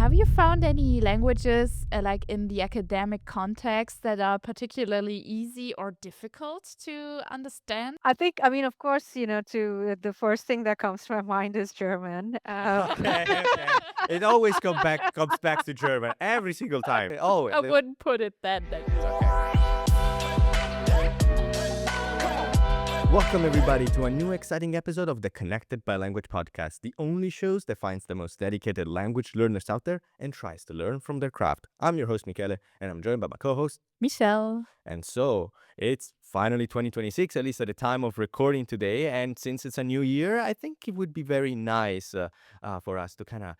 have you found any languages, like in the academic context, that are particularly easy or difficult to understand? I mean, of course, the first thing that comes to my mind is German. Okay, okay. It always comes back to German every single time. Oh, I wouldn't put it that okay. Welcome everybody to a new exciting episode of the Connected by Language podcast, the only shows that finds the most dedicated language learners out there and tries to learn from their craft. I'm your host Michele, and I'm joined by my co-host. Michelle. And so it's finally 2026, at least at the time of recording today. And since it's a new year, I think it would be very nice for us to kind of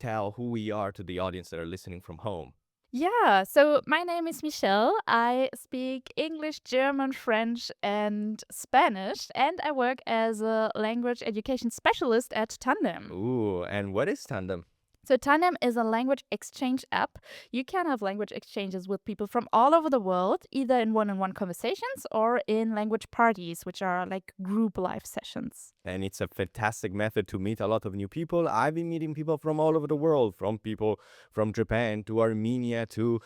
tell who we are to the audience that are listening from home. Yeah, so my name is Michelle. I speak English, German, French, and Spanish, and I work as a language education specialist at Tandem. Ooh, and what is Tandem? So, Tandem is a language exchange app. You can have language exchanges with people from all over the world, either in one on one conversations or in language parties, which are like group live sessions. And it's a fantastic method to meet a lot of new people. I've been meeting people from all over the world, from people from Japan to Armenia to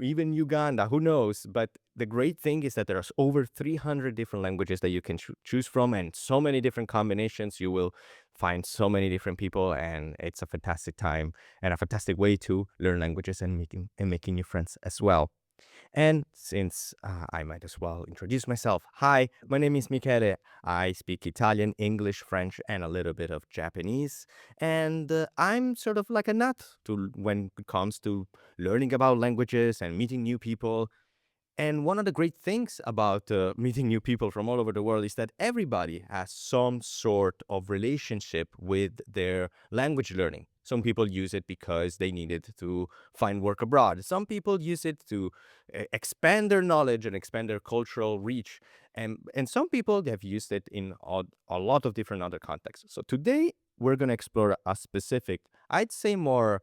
even Uganda, who knows? But the great thing is that there's over 300 different languages that you can choose from and so many different combinations. You will find so many different people, and it's a fantastic time and a fantastic way to learn languages and making new friends as well. And since I might as well introduce myself. Hi, my name is Michele. I speak Italian, English, French, and a little bit of Japanese. And I'm sort of like a nut when it comes to learning about languages and meeting new people. And one of the great things about meeting new people from all over the world is that everybody has some sort of relationship with their language learning. Some people use it because they needed to find work abroad. Some people use it to expand their knowledge and expand their cultural reach. And some people have used it in a lot of different other contexts. So today we're going to explore a specific, I'd say more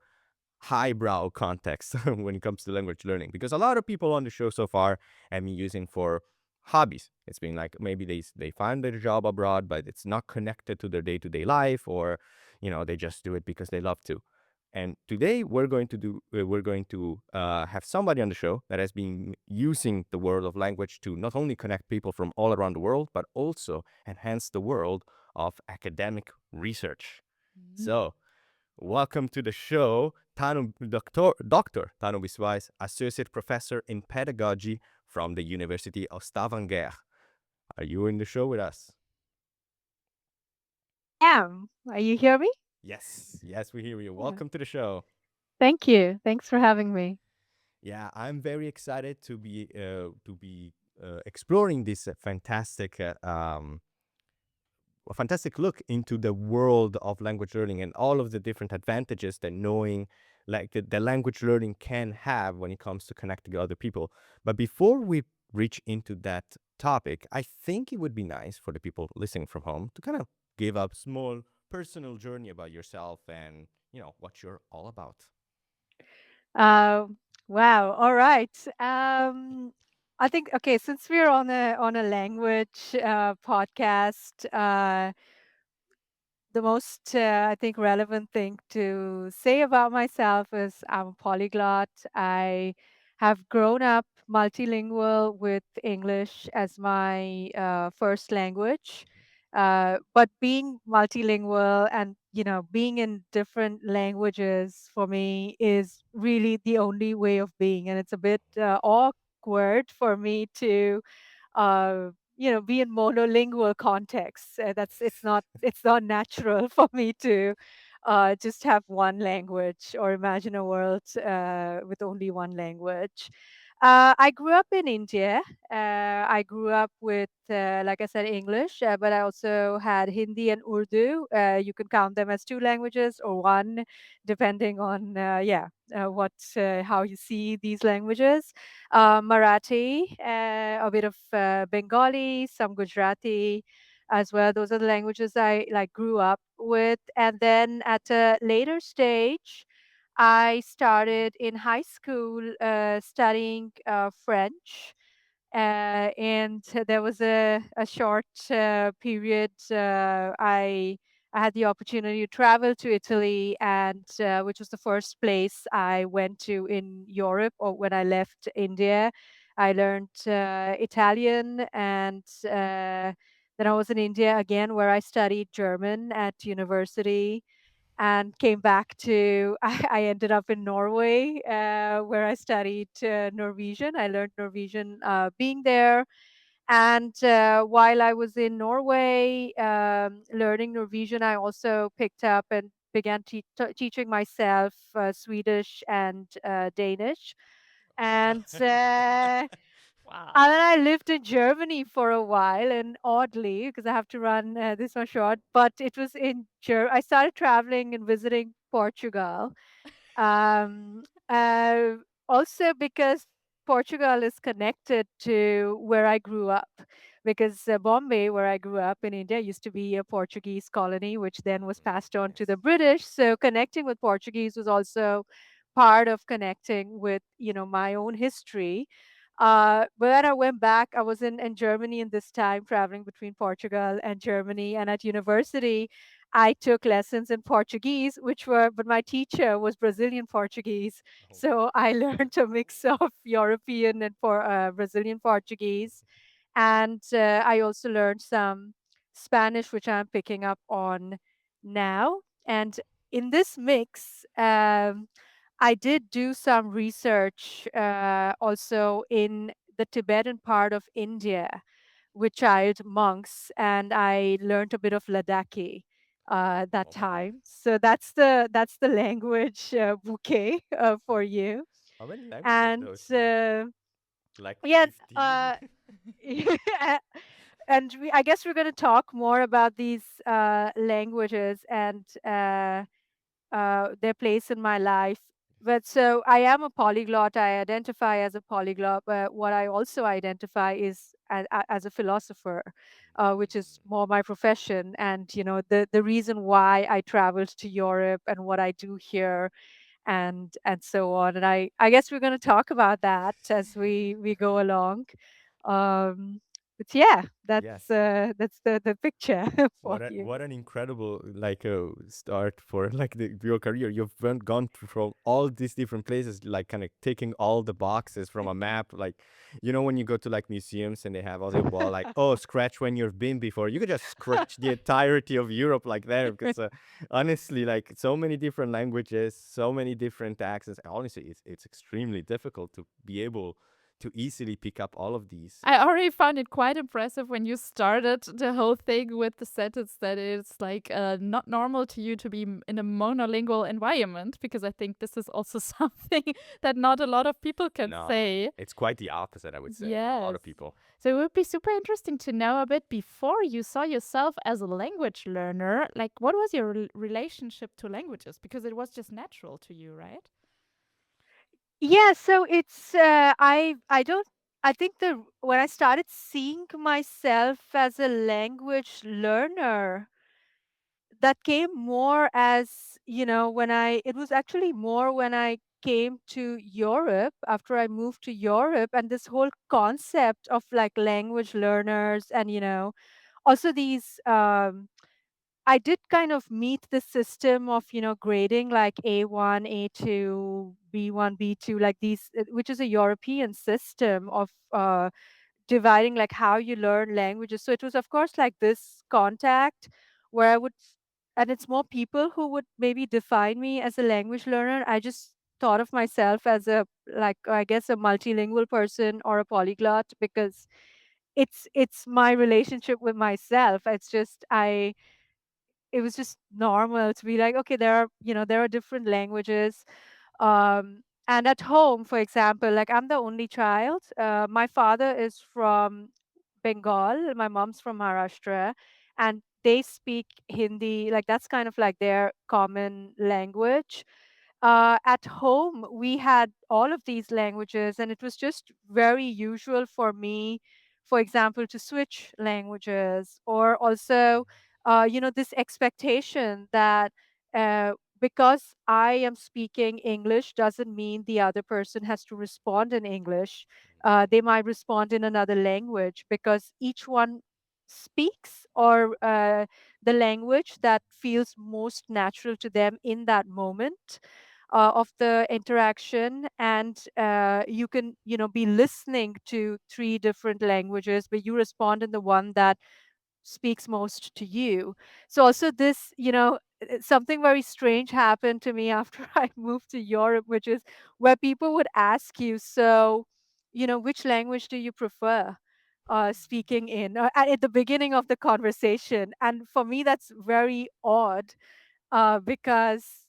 highbrow context when it comes to language learning, because a lot of people on the show so far have been using for hobbies. It's been like maybe they find their job abroad, but it's not connected to their day-to-day life, or they just do it because they love to. And today we're going to have somebody on the show that has been using the world of language to not only connect people from all around the world, but also enhance the world of academic research. Mhm. So welcome to the show, Dr. Tanu Biswas, Associate Professor in Pedagogy from the University of Stavanger. Are you in the show with us? Am. You hear me? Yes, we hear you. Yeah. Welcome to the show. Thank you. Thanks for having me. Yeah, I'm very excited to be exploring this a fantastic look into the world of language learning and all of the different advantages that knowing like the language learning can have when it comes to connecting with other people. But before we reach into that topic, I think it would be nice for the people listening from home to kind of give a small personal journey about yourself and what you're all about. Uh, wow. All right. I think okay. Since we're on a language podcast, the most I think relevant thing to say about myself is I'm a polyglot. I have grown up multilingual with English as my first language. But being multilingual and being in different languages for me is really the only way of being, and it's a bit awkward for me to be in monolingual contexts. It's not natural for me to just have one language or imagine a world with only one language. I grew up in India. I grew up with, like I said, English, but I also had Hindi and Urdu. You can count them as two languages or one, depending on what how you see these languages. Marathi, a bit of Bengali, some Gujarati as well. Those are the languages I like grew up with. And then at a later stage, I started in high school studying French. And there was a short period I I had the opportunity to travel to Italy, and which was the first place I went to in Europe, or when I left India. I learned Italian, and then I was in India again, where I studied German at university, and came back to. I ended up in Norway, where I studied Norwegian. I learned Norwegian being there, and while I was in Norway learning Norwegian, I also picked up and began teaching myself Swedish and Danish. And Wow. and then I lived in Germany for a while, and oddly, because I have to run this one short, but it was in I started traveling and visiting Portugal, um, uh, also because Portugal is connected to where I grew up, because Bombay, where I grew up in India, used to be a Portuguese colony, which then was passed on to Yes. the British. So connecting with Portuguese was also part of connecting with, my own history. But then I went back. I was in Germany in this time, traveling between Portugal and Germany. And at university, I took lessons in Portuguese, but my teacher was Brazilian Portuguese. Oh. So I learned a mix of European and Brazilian Portuguese. And I also learned some Spanish, which I'm picking up on now. And in this mix, I did do some research also in the Tibetan part of India with child monks, and I learned a bit of Ladakhi that Oh my God. time. So that's the language bouquet How, for you. how many languages And those? Like like yeah, 15? and I guess we're going to talk more about these languages and their place in my life. But so I am a polyglot. I identify as a polyglot. But what I also identify is as a philosopher, which is more my profession. And the reason why I traveled to Europe and what I do here, and so on. And I guess we're going to talk about that as we go along. But yeah, Yes. that's the picture for you. What an incredible like start for like your career. You've gone from all these different places, like kind of taking all the boxes from a map. Like when you go to like museums and they have all the wall like, oh, scratch when you've been before. You could just scratch the entirety of Europe like there because honestly, like so many different languages, so many different accents. Honestly, it's extremely difficult to be able to easily pick up all of these. I already found it quite impressive when you started the whole thing with the sentence that it's like not normal to you to be in a monolingual environment, because I think this is also something that not a lot of people can No, say. it's quite the opposite, I would say, for a lot Yes. of people. So it would be super interesting to know a bit before you saw yourself as a language learner, like what was your relationship to languages? Because it was just natural to you, right? Yeah, so it's I don't I think the when I started seeing myself as a language learner, that came more as, when it was actually more when I came to Europe, after I moved to Europe, and this whole concept of like language learners, and also these I did kind of meet the system of, grading like A1, A2, B1, B2, like these, which is a European system of dividing like how you learn languages. So it was, of course, like this contact where and it's more people who would maybe define me as a language learner. I just thought of myself as like, I guess, a multilingual person or a polyglot, because it's my relationship with myself. It was just normal to be like, okay, there are different languages. And at home, for example, like I'm the only child. My father is from Bengal, my mom's from Maharashtra, and they speak Hindi. Like that's kind of like their common language. At home, we had all of these languages, and it was just very usual for me, for example, to switch languages, or also, this expectation that because I am speaking English doesn't mean the other person has to respond in English. They might respond in another language, because each one speaks, or the language that feels most natural to them in that moment of the interaction. And you can, be listening to three different languages, but you respond in the one that speaks most to you. So also this, something very strange happened to me after I moved to Europe, which is where people would ask you, so, which language do you prefer speaking in at the beginning of the conversation? And for me, that's very odd because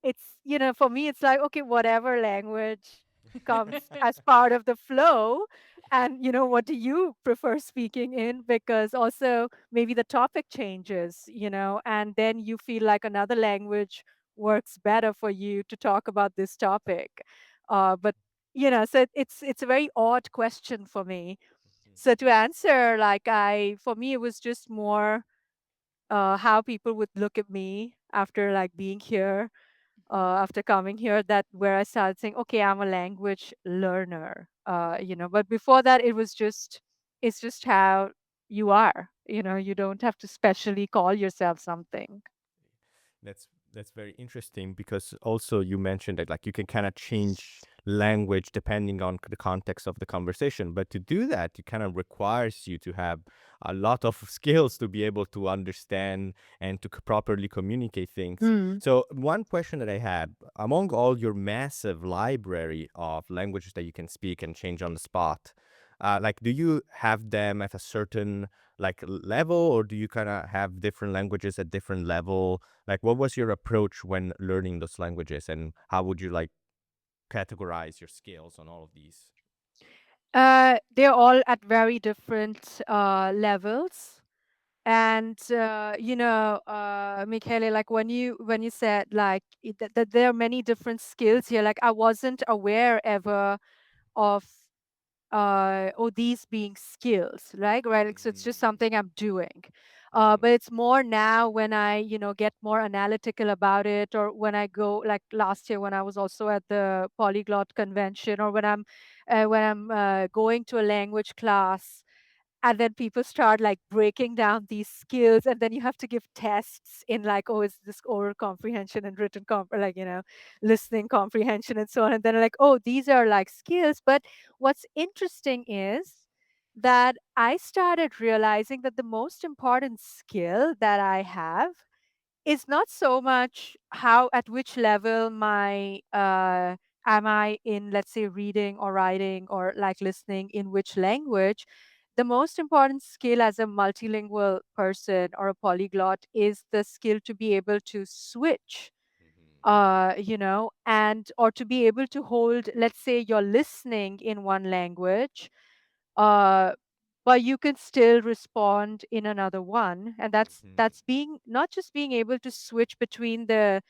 it's, for me, it's like, okay, whatever language comes as part of the flow. And, what do you prefer speaking in? Because also maybe the topic changes, and then you feel like another language works better for you to talk about this topic. But, so it's a very odd question for me. So to answer, like for me, it was just more how people would look at me after like being here after coming here, that where I started saying, okay, I'm a language learner. But before that, it's just how you are. You don't have to specially call yourself something. That's very interesting because also you mentioned that like you can kind of change language depending on the context of the conversation, but to do that it kind of requires you to have a lot of skills to be able to understand and to properly communicate things. Mm. So one question that I had, among all your massive library of languages that you can speak and change on the spot, like do you have them at a certain like level, or do you kind of have different languages at different level? Like, what was your approach when learning those languages, and how would you like categorize your skills on all of these? They're all at very different levels. And Michele, like when you said like that there are many different skills here, like I wasn't aware ever of these being skills, right, like, so it's just Mm-hmm. something I'm doing. Mm-hmm. But it's more now when I get more analytical about it, or when I go, like last year when I was also at the Polyglot convention, or when I'm going to a language class, and then people start like breaking down these skills, and then you have to give tests in like, oh, is this oral comprehension and written like, listening comprehension and so on, and then like, oh, these are like skills. But what's interesting is that I started realizing that the most important skill that I have is not so much how, at which level my am I in, let's say, reading or writing or like listening, in which language. The most important skill as a multilingual person or a polyglot is the skill to be able to switch, and or to be able to hold, let's say you're listening in one language, uh, but you can still respond in another one. And Mm-hmm. that's being, not just being able to switch between the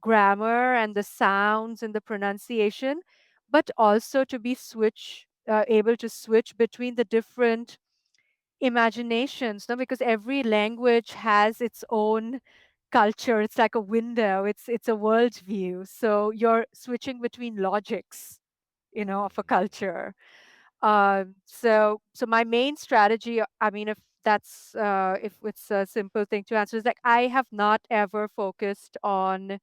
grammar and the sounds and the pronunciation, but also to be able to switch between the different imaginations, no? Because every language has its own culture. It's like a window. It's a worldview. So you're switching between logics, of a culture. So my main strategy, I mean, if it's a simple thing to answer, is like I have not ever focused on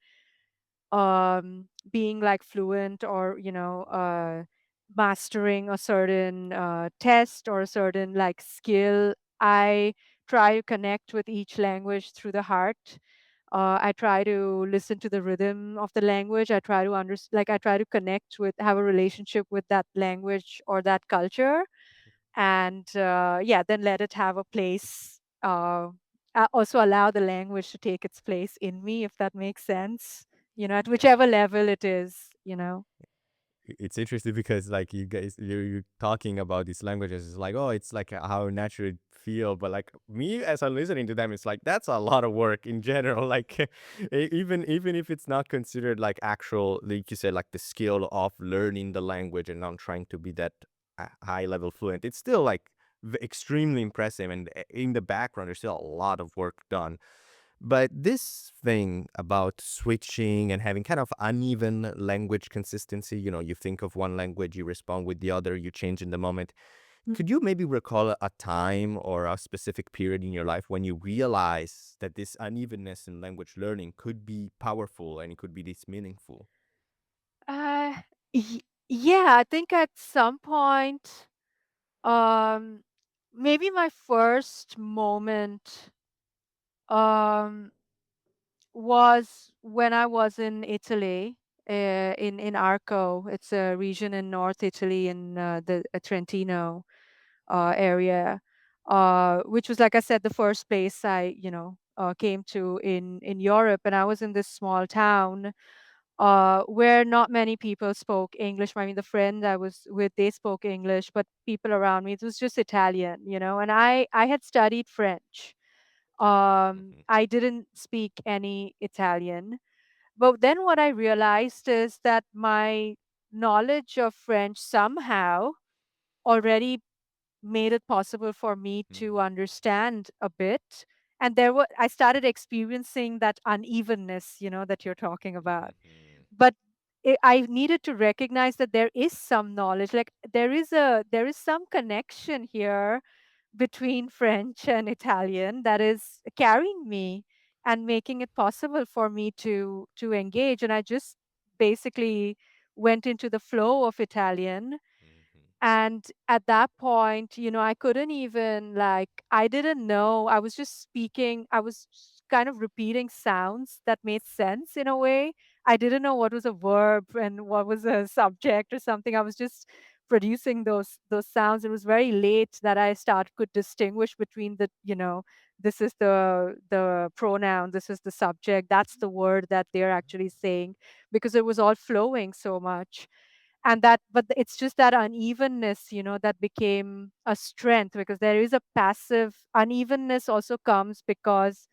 being like fluent, or mastering a certain test or a certain like skill. I try to connect with each language through the heart. I try to listen to the rhythm of the language. I try to like I try to connect with, have a relationship with that language or that culture, and yeah, then let it have a place. Also allow the language to take its place in me, if that makes sense. At Yeah. whichever level it is. It's interesting because like you guys you're talking about these languages, it's like, oh, it's like how natural it feel, but like me as I'm listening to them, it's like that's a lot of work in general. Like even if it's not considered like actual, like you said, like the skill of learning the language and not trying to be that high level fluent, it's still like extremely impressive, and in the background there's still a lot of work done. But this thing about switching and having kind of uneven language consistency, you think of one language, you respond with the other, you change in the moment. Could you maybe recall a time or a specific period in your life when you realize that this unevenness in language learning could be powerful and it could be this meaningful? Uh, y- yeah, I think at some point, um, maybe my first moment, um, was when I was in Italy, in Arco. It's a region in North Italy in the Trentino area, which was, like I said, the first place I, came to in Europe. And I was in this small town where not many people spoke English. I mean, the friend I was with, they spoke English, but people around me, it was just Italian. And I had studied French. Hmm. I didn't speak any Italian. But then what I realized is that my knowledge of French somehow already made it possible for me to understand a bit. And I started experiencing that unevenness, that you're talking about. Hmm. But I needed to recognize that there is some knowledge, like there is some connection here between French and Italian that is carrying me and making it possible for me to engage. And I just basically went into the flow of Italian. Hmm. And at that point, I couldn't even, like, I didn't know. I was just speaking, I was kind of repeating sounds that made sense in a way. I didn't know what was a verb and what was a subject or something. I was just producing those sounds. It was very late that I could distinguish between this is the pronoun, this is the subject, that's the word that they're actually saying, because it was all flowing so much. But it's just that unevenness, that became a strength, because there is a passive unevenness also comes because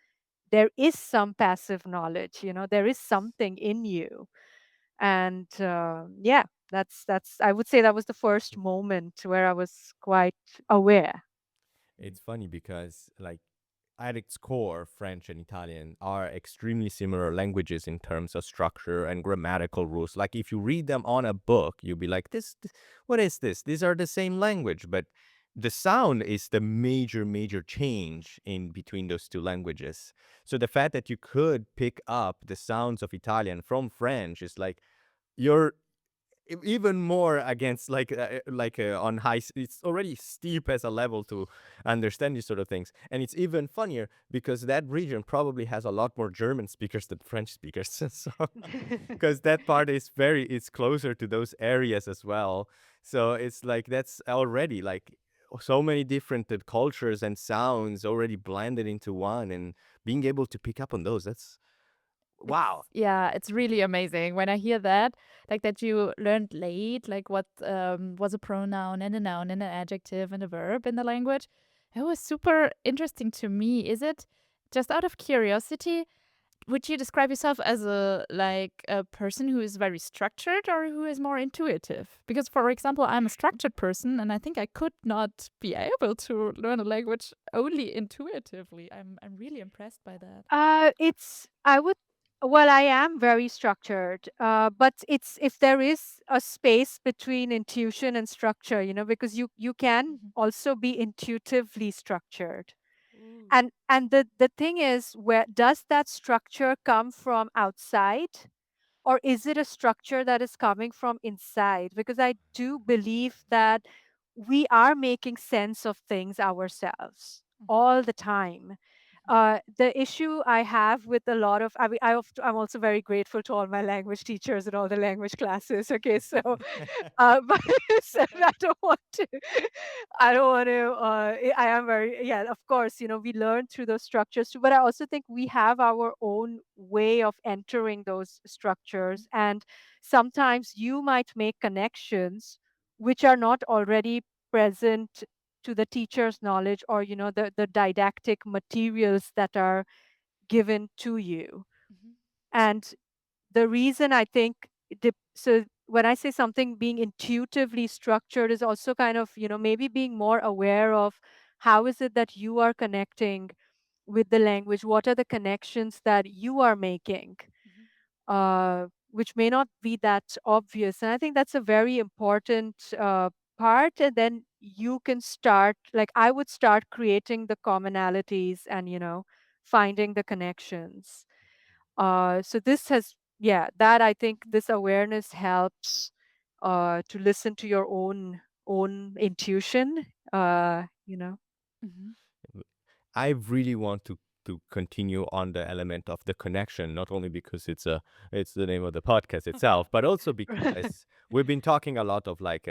there is some passive knowledge, there is something in you. And yeah, that's I would say that was the first moment where I was quite aware. It's funny because, like, at its core, French and Italian are extremely similar languages in terms of structure and grammatical rules. Like, if you read them on a book, you'll be like, what is this? These are the same language, but the sound is the major change in between those two languages. So the fact that you could pick up the sounds of Italian from French is like, you're even more against, on it's already steep as a level to understand these sort of things, and it's even funnier because that region probably has a lot more German speakers than French speakers. So because that part is very, it's closer to those areas as well, so it's like that's already like so many different cultures and sounds already blended into one, and being able to pick up on those, that's wow. It's really amazing when I hear that, like that you learned late, like what was a pronoun and a noun and an adjective and a verb in the language. It was super interesting to me. Is it just out of curiosity? Would you describe yourself as a person who is very structured or who is more intuitive? Because, for example, I'm a structured person, and I think I could not be able to learn a language only intuitively. I'm really impressed by that. It's I would Well, I am very structured, but it's if there is a space between intuition and structure, because you can Mhm. also be intuitively structured. Ooh. And the thing is, where does that structure come from outside, or is it a structure that is coming from inside? Because I do believe that we are making sense of things ourselves Mhm. all the time. The issue I have with a lot of, I mean, I'm also very grateful to all my language teachers and all the language classes. Okay, so, but so I don't want to, I don't want to, I am very, yeah, of course, we learn through those structures too, but I also think we have our own way of entering those Mhm. structures. And sometimes you might make connections which are not already present to the teacher's knowledge, or the didactic materials that are given to you. Mhm. And the reason I think so when I say something being intuitively structured is also kind of, maybe being more aware of how is it that you are connecting with the language, what are the connections that you are making, Mhm. which may not be that obvious. And I think that's a very important part. And then you can start, like, I would start creating the commonalities and, finding the connections. So this has, yeah, that I think this awareness helps to listen to your own intuition, you know. Mhm. I really want to continue on the element of the connection, not only because it's the name of the podcast itself, but also because we've been talking a lot of like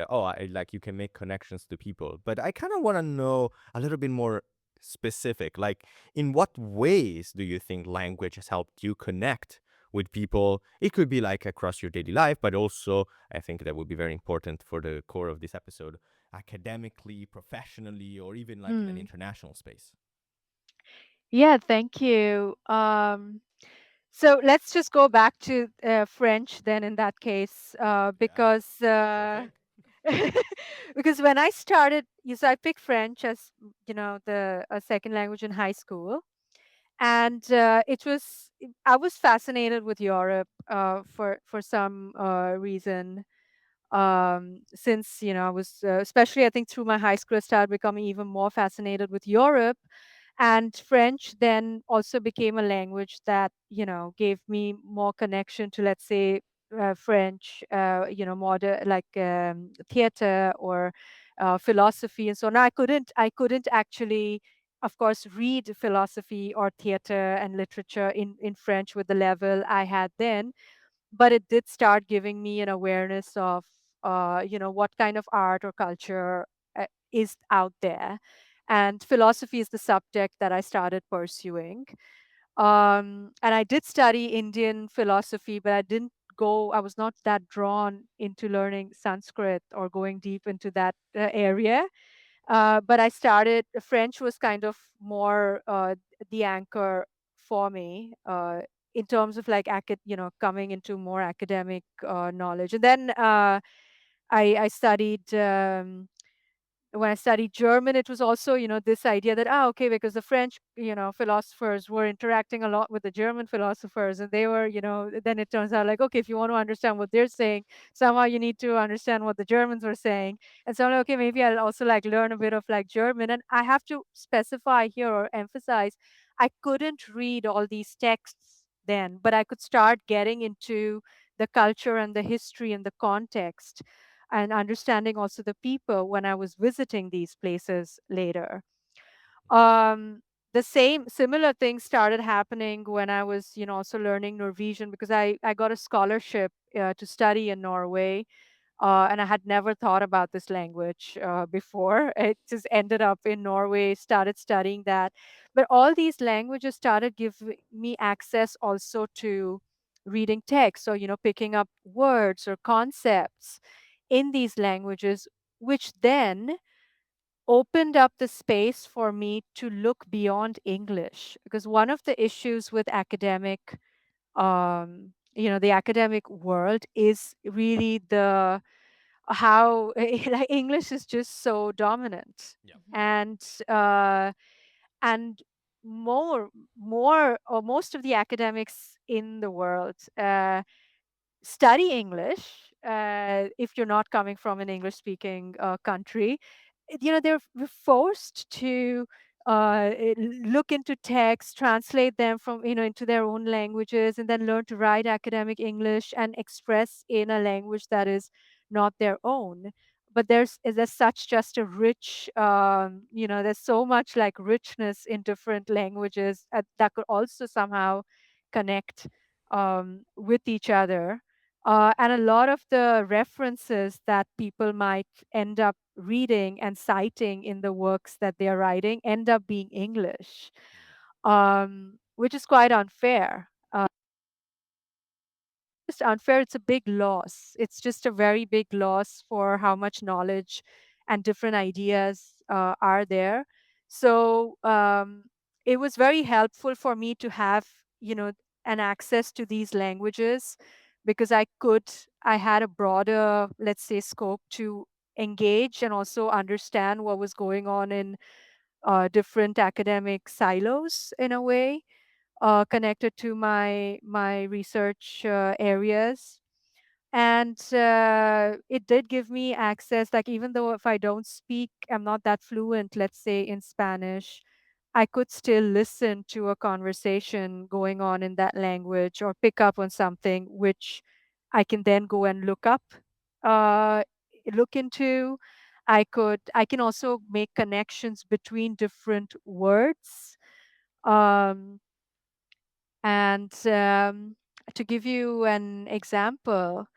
like you can make connections to people, but I kind of want to know a little bit more specific, like in what ways do you think language has helped you connect with people? It could be like across your daily life, but also I think that would be very important for the core of this episode, academically, professionally, or even like in an Hmm. international space. Yeah, thank you. So let's just go back to French then in that case, Yeah, because sure thing. because when I started, so I picked French as the second language in high school, and I was fascinated with Europe for some reason. Since I was especially, I think, through my high school, I started becoming even more fascinated with Europe, and French then also became a language that gave me more connection to, let's say, French, modern, like, theater or philosophy and so on. I couldn't actually, of course, read philosophy or theater and literature in French with the level I had then, but it did start giving me an awareness of what kind of art or culture is out there, and philosophy is the subject that I started pursuing. And I did study Indian philosophy, but I was not that drawn into learning Sanskrit or going deep into that area. But I started French was kind of more the anchor for me, in terms of like coming into more academic knowledge. And then I studied. When I studied German, it was also, this idea that, okay, because the French, philosophers were interacting a lot with the German philosophers, and they were, then it turns out like, okay, if you want to understand what they're saying, somehow you need to understand what the Germans were saying. And so I'm like, okay, maybe I'll also like learn a bit of like German. And I have to specify here or emphasize, I couldn't read all these texts then, but I could start getting into the culture and the history and the context, and understanding also the people when I was visiting these places later. Um, the same similar thing started happening when I was, also learning Norwegian, because I got a scholarship to study in Norway, and I had never thought about this language before. It just ended up in Norway, started studying that. But all these languages started giving me access also to reading text. So, picking up words or concepts in these languages, which then opened up the space for me to look beyond English. Because one of the issues with the academic world is really the how like English is just so dominant, Yeah. Mhm. and uh, and more or most of the academics in the world study English. If you're not coming from an English speaking country, they're forced to look into text, translate them from into their own languages, and then learn to write academic English and express in a language that is not their own. But there's such just a rich, there's so much like richness in different languages that could also somehow connect with each other. And a lot of the references that people might end up reading and citing in the works that they are writing end up being English, which is quite unfair. Just unfair. It's a big loss. It's just a very big loss for how much knowledge and different ideas are there. So it was very helpful for me to have, an access to these languages, because I had a broader, let's say, scope to engage and also understand what was going on in different academic silos in a way, connected to my research areas. And it did give me access, like, even though if I don't speak, I'm not that fluent, let's say, in Spanish, I could still listen to a conversation going on in that language or pick up on something which I can then go and uh, look into. I can also make connections between different words. Um, and to give you an example,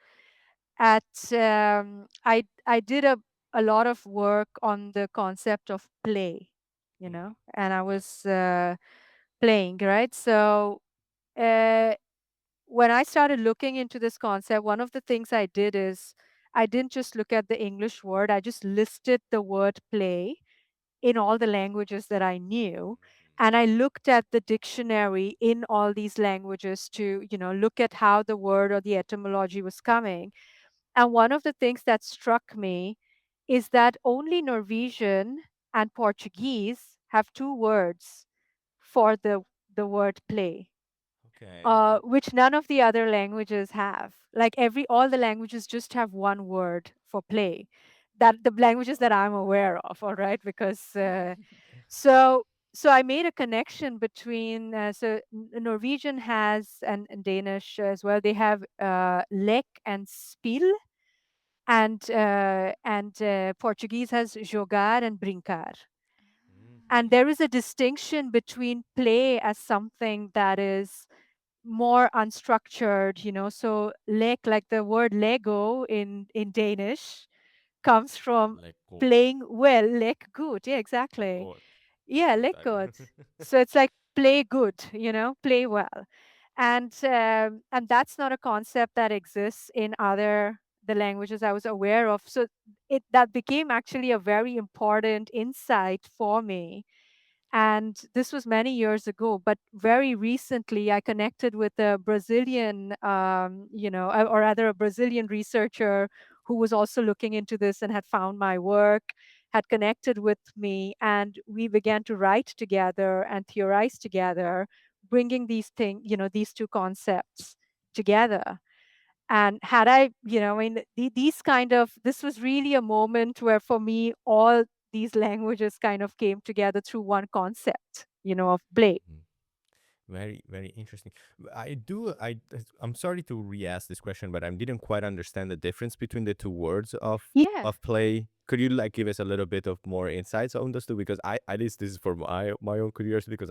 at I did a lot of work on the concept of play, Mhm. and I Yeah. was playing, right? So uh, when I started looking into this concept, one of the things I did is I didn't just look at the English word, I just listed the word play in all the languages that I knew. And I looked at the dictionary in all these languages to, look at how the word or the etymology was coming. And one of the things that struck me is that only Norwegian and Portuguese have two words for the word play, Okay. which none of the other languages have. Like all the languages just have one word for play. That the languages that I'm aware of, all right, because so so I made a connection between Norwegian has and Danish as well. They have lek and spil, and Portuguese has jogar and brincar. And Mhm. there is a distinction between play as something that is more unstructured, So lek, like the word Lego in Danish, comes from Like good. playing well, lek good. Yeah, Like exactly. good. Not Yeah, good, lek I mean. good. So it's like play good, play well. And that's not a concept that exists in other the languages I was aware of. So it that became actually a very important insight for me. And this was many years ago, but very recently I connected with a Brazilian, or rather a Brazilian researcher who was also looking into this and had found my work, had connected with me, and we began to write together and theorize together, bringing these two concepts together. And had I, I mean, this was really a moment where for me, all these languages kind of came together through one concept, of play. Mhm. Very, very interesting. I'm sorry to re-ask this question, but I didn't quite understand the difference between the two words Yeah. of play. Could you like give us a little bit of more insights on those two? Because I, at least this is for my own curiosity, because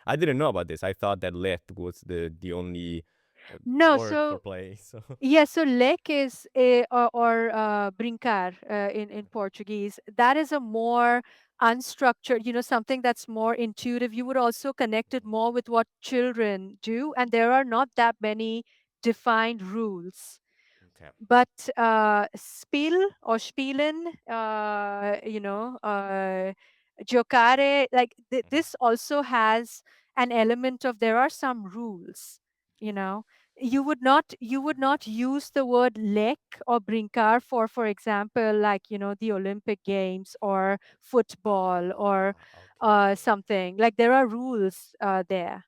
I didn't know about this. I thought that let was the only No, word for so play. So. yeah, so lek is or brincar in Portuguese. That is a more unstructured, something that's more intuitive. You would also connect it more with what children do, and there are not that many defined rules. Okay. But spiel or spielen, giocare, like Mhm. this also has an element of there are some rules, you know. You would not use the word lek or brincar for example, like, the Olympic Games or football or Okay. something. Like there are rules there,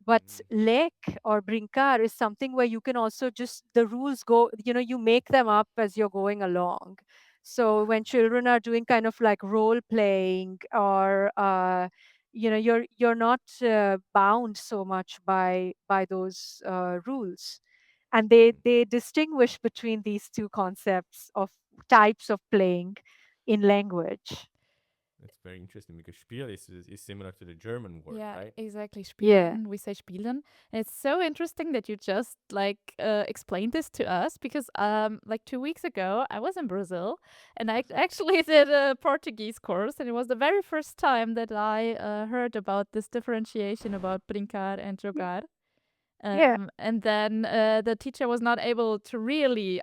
but Mhm. lek or brincar is something where you can also just the rules go, you make them up as you're going along. So when children are doing kind of like role playing or you're not bound so much by those rules. And they distinguish between these two concepts of types of playing in language. That's very interesting because Spiel is similar to the German word, Yeah, right? exactly. Yeah. Spielen. We say spielen. And it's so interesting that you just like explained this to us because like 2 weeks ago I was in Brazil and I actually did a Portuguese course and it was the very first time that I heard about this differentiation about brincar and jogar. Yeah. And then the teacher was not able to really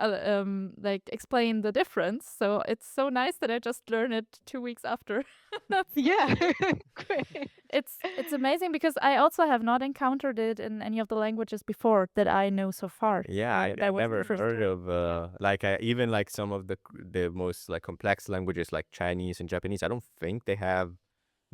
like explain the difference. So it's so nice that I just learned it 2 weeks after. That's Yeah. Great. it's amazing because I also have not encountered it in any of the languages before that I know so far. Yeah, I That was the never first heard time. of like even like some of the most like complex languages like Chinese and Japanese. I don't think they have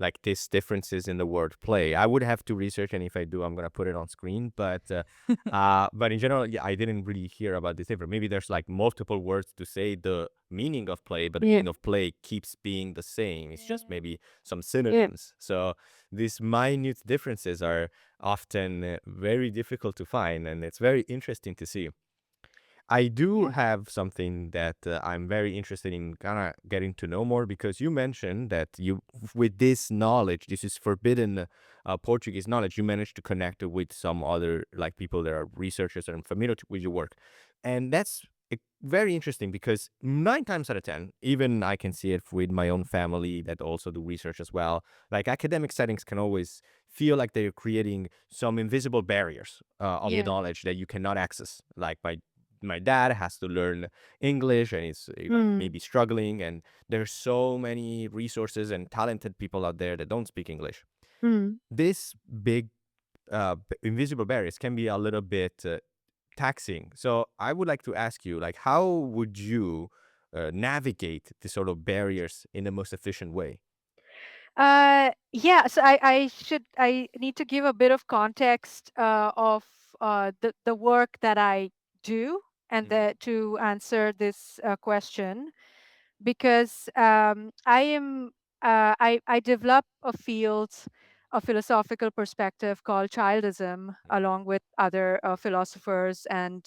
like these differences in the word play. I would have to research, and if I do, I'm gonna put it on screen. But in general, yeah, I didn't really hear about this difference. Maybe there's like multiple words to say the meaning of play, but the Yeah. meaning of play keeps being the same. It's just maybe some Yeah. synonyms. So these minute differences are often very difficult to find, and it's very interesting to see. I do Yeah. have something that I'm very interested in kind of getting to know more, because you mentioned that you, with this knowledge, this is forbidden Portuguese knowledge, you managed to connect it with some other like people that are researchers and familiar with your work. And that's very interesting, because 9 times out of 10, even I can see it with my own family that also do research as well, like academic settings can always feel like they're creating some invisible barriers of Yeah. knowledge that you cannot access, like by my dad has to learn English and he's like Mm. maybe struggling, and there's so many resources and talented people out there that don't speak English. Mm. This big invisible barriers can be a little bit taxing. So I would like to ask you, like, how would you navigate the sort of barriers in the most efficient way? Yeah, so I need to give a bit of context of the work that I do and Mhm. to answer this question, because I develop a field, a philosophical perspective called Childism, along with other philosophers and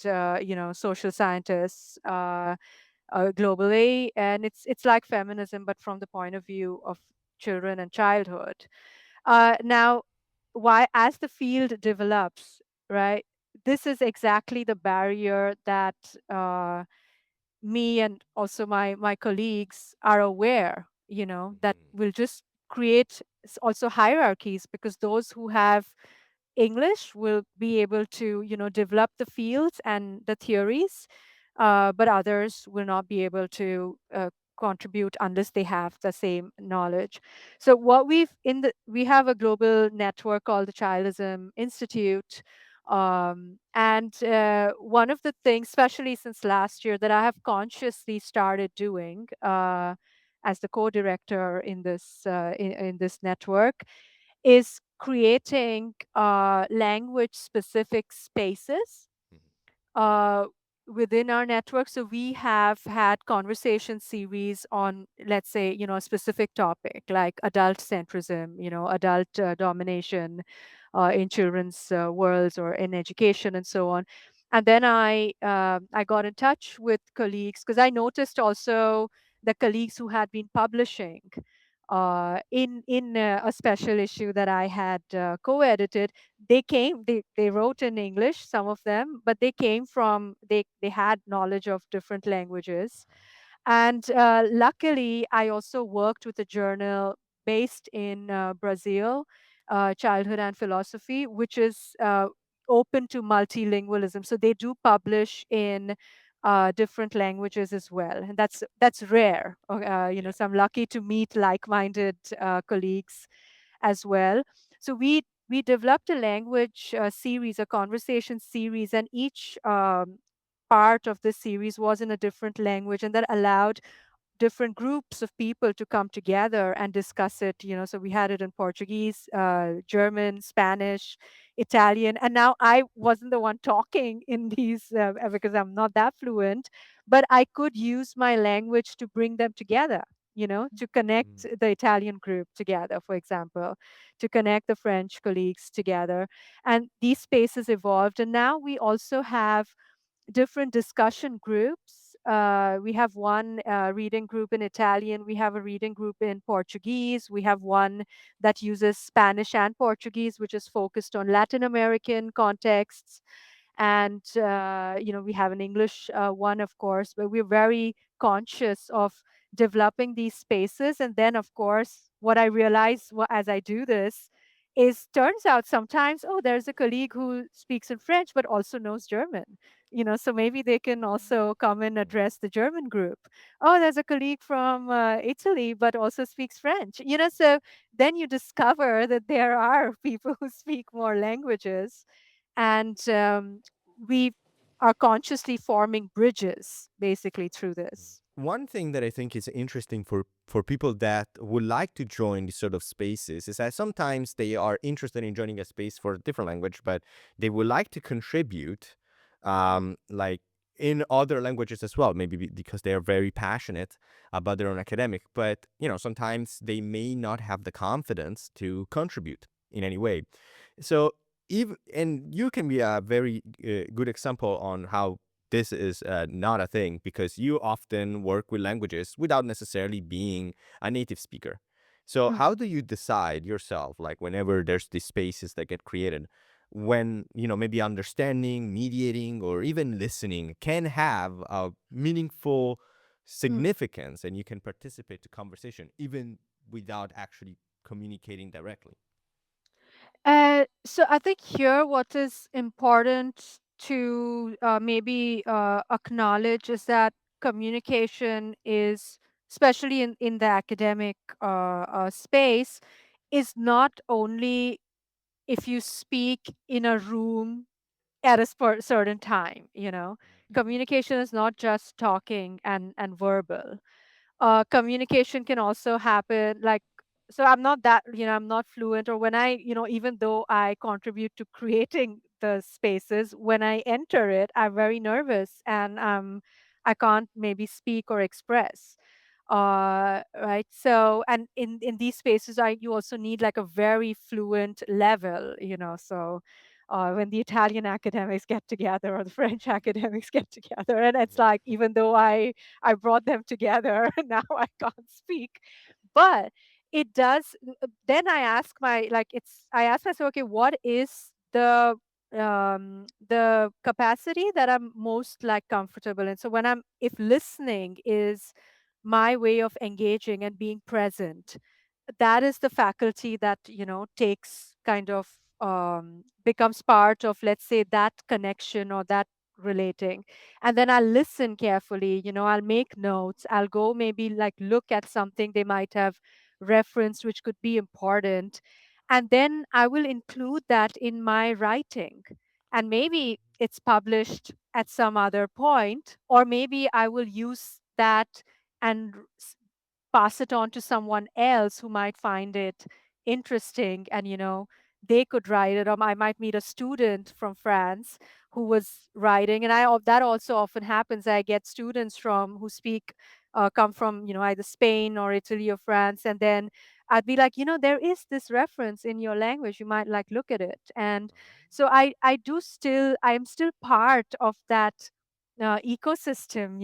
social scientists globally, and it's like feminism, but from the point of view of children and childhood. Now, why, as the field develops, right? This is exactly the barrier that me and also my colleagues are aware, that Mhm. will just create also hierarchies, because those who have English will be able to, develop the fields and the theories, but others will not be able to contribute unless they have the same knowledge. So what we have a global network called the Childism Institute, and one of the things, especially since last year, that I have consciously started doing as the co-director in this network is creating language specific spaces uh, within our network. So we have had conversation series on, let's say, a specific topic like adult centrism, adult domination in children's worlds or in education and so on. And then I got in touch with colleagues, because I noticed also the colleagues who had been publishing in a special issue that I had co-edited. They wrote in English, some of them, but they had knowledge of different languages. And luckily, I also worked with a journal based in Brazil, Childhood and Philosophy, which is open to multilingualism. So they do publish in different languages as well, and that's rare. Yeah. So I'm lucky to meet like-minded colleagues as well. So we developed a language series, a conversation series, and each part of this series was in a different language, and that allowed different groups of people to come together and discuss it. So we had it in Portuguese, German, Spanish, Italian, and now I wasn't the one talking in these because I'm not that fluent, but I could use my language to bring them together, to connect Mm. the Italian group together, for example, to connect the French colleagues together. And these spaces evolved, and now we also have different discussion groups. We have one reading group in Italian, we have a reading group in Portuguese, we have one that uses Spanish and Portuguese, which is focused on Latin American contexts. And, we have an English one, of course, but we're very conscious of developing these spaces. And then, of course, what I realize as I do this is turns out sometimes, oh, there's a colleague who speaks in French but also knows German, so maybe they can also come and address the German group. Oh, there's a colleague from Italy but also speaks French, so then you discover that there are people who speak more languages. And we are consciously forming bridges basically through this. One thing that I think is interesting for people that would like to join these sort of spaces is that sometimes they are interested in joining a space for a different language, but they would like to contribute, like in other languages as well, maybe because they are very passionate about their own academic. But sometimes they may not have the confidence to contribute in any way. So even and you can be a very good example on how this is not a thing because you often work with languages without necessarily being a native speaker. So Mm. how do you decide yourself, like whenever there's these spaces that get created, when, maybe understanding, mediating, or even listening can have a meaningful Mm. significance and you can participate to conversation even without actually communicating directly? So I think here what is important to maybe acknowledge is that communication is, especially in the academic space, is not only if you speak in a room at a certain time, you know. Communication is not just talking and verbal. Communication can also happen like, so I'm not that, I'm not fluent, or when I, even though I contribute to creating the spaces, when I enter it, I'm very nervous and I can't maybe speak or express. Right. So, and in these spaces, you also need like a very fluent level, so when the Italian academics get together or the French academics get together, and it's like, even though I brought them together. Now I can't speak. But it does, then I ask I ask myself, okay, what is the capacity that I'm most like comfortable in? So when if listening is my way of engaging and being present, that is the faculty that takes kind of becomes part of, let's say, that connection or that relating. And then I'll listen carefully, I'll make notes, I'll go maybe like look at something they might have referenced which could be important, and then I will include that in my writing, and maybe it's published at some other point, or maybe I will use that and pass it on to someone else who might find it interesting, and they could write it. Or I might meet a student from France who was writing, and that also often happens. I get students from who speak come from either Spain or Italy or France, and then I'd be like, there is this reference in your language, you might like look at it. And so I'm still part of that ecosystem,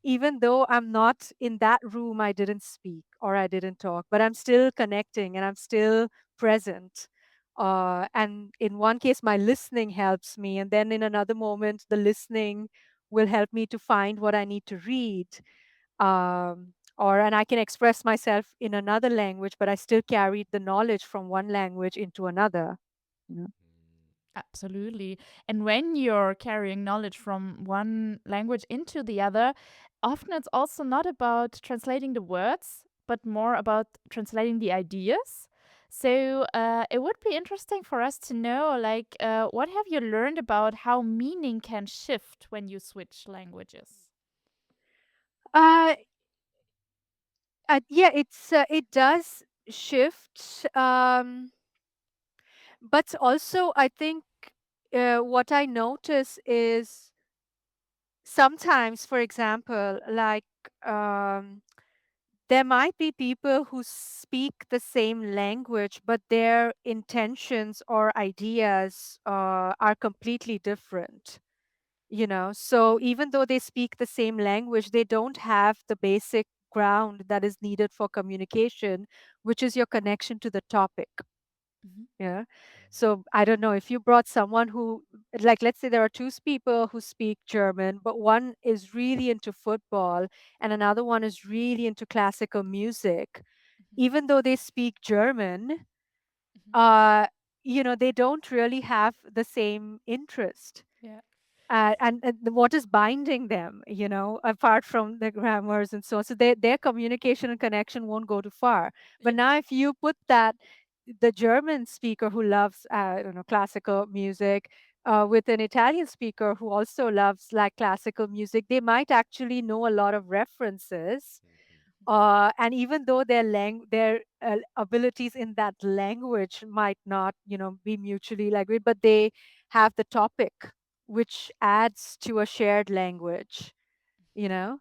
even though I'm not in that room, I didn't speak or I didn't talk, but I'm still connecting and I'm still present. And in one case, my listening helps me. And then in another moment, the listening will help me to find what I need to read. And I can express myself in another language, but I still carried the knowledge from one language into another. You know? Absolutely. And when you're carrying knowledge from one language into the other, often it's also not about translating the words, but more about translating the ideas. So it would be interesting for us to know, like, what have you learned about how meaning can shift when you switch languages? Uh, yeah, it does shift. But also, I think what I notice is sometimes, for example, like there might be people who speak the same language, but their intentions or ideas are completely different. So even though they speak the same language, they don't have the basic ground that is needed for communication, which is your connection to the topic. Mhm. Yeah. So I don't know if you brought someone who, like, let's say there are two people who speak German, but one is really into football and another one is really into classical music. Mhm. Even though they speak German, Mhm. uh, they don't really have the same interest. Yeah. And what is binding them, apart from the grammars and so on. So their communication and connection won't go too far. But Yeah. now, if you put that, the German speaker who loves, classical music, with an Italian speaker who also loves like classical music, they might actually know a lot of references. And even though their abilities in that language might not, be mutually like great, but they have the topic, which adds to a shared language. You know,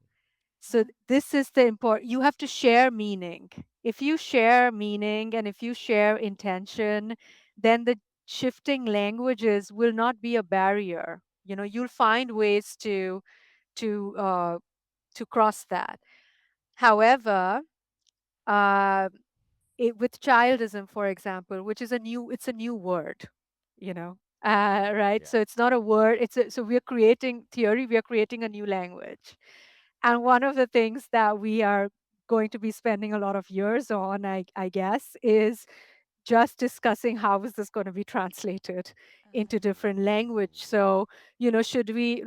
so Yeah. this is the important. You have to share meaning. If you share meaning and if you share intention, then the shifting languages will not be a barrier. You'll find ways to uh, to cross that. However, uh, with childism, for example, which is it's a new word, right? Yeah. So it's not a word. So we're creating theory. We are creating a new language. And one of the things that we are going to be spending a lot of years on, I guess, is just discussing how is this going to be translated into different language. So, should we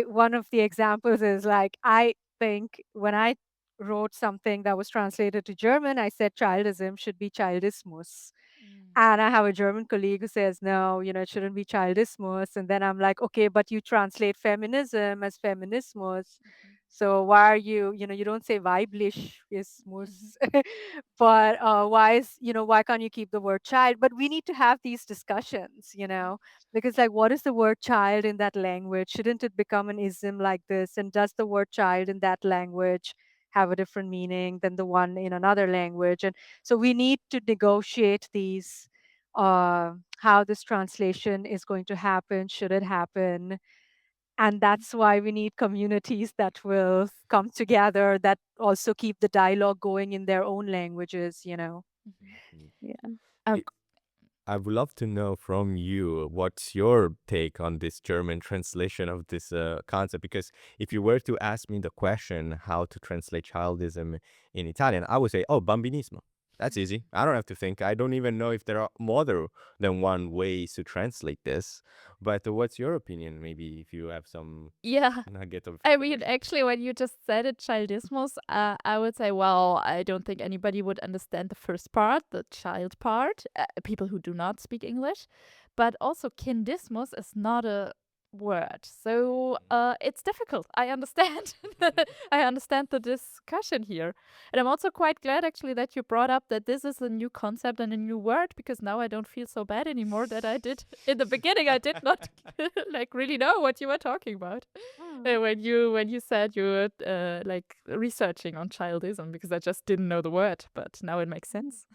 one of the examples is like, I think when I wrote something that was translated to German, I said childism should be childismus. Mm. And I have a German colleague who says, no, it shouldn't be childismus. And then I'm like, okay, but you translate feminism as feminismus. Mhm. So why are you don't say Mhm. weiblichismus, but why can't you keep the word child? But we need to have these discussions, because like, what is the word child in that language? Shouldn't it become an ism like this? And does the word child in that language have a different meaning than the one in another language? And so we need to negotiate these, how this translation is going to happen, should it happen. And Mhm. that's why we need communities that will come together, that also keep the dialogue going in their own languages. Mhm. Mhm. Yeah. Uh, It, I would love to know from you what's your take on this German translation of this concept. Because if you were to ask me the question how to translate childism in Italian, I would say, oh, bambinismo. That's easy. I don't have to think. I don't even know if there are more than one ways to translate this. But what's your opinion? Maybe if you have some yeah. nugget of I mean, information. actually, when you just said it, childismus, I would say, well, I don't think anybody would understand the first part, the child part, people who do not speak English. But also, kindismus is not a word. So it's difficult. I understand. I understand the discussion here. And I'm also quite glad, actually, that you brought up that this is a new concept and a new word, because now I don't feel so bad anymore that I did. In the beginning, I did not like really know what you were talking about. Mm. When you said you were like researching on childism, because I just didn't know the word, but now it makes sense.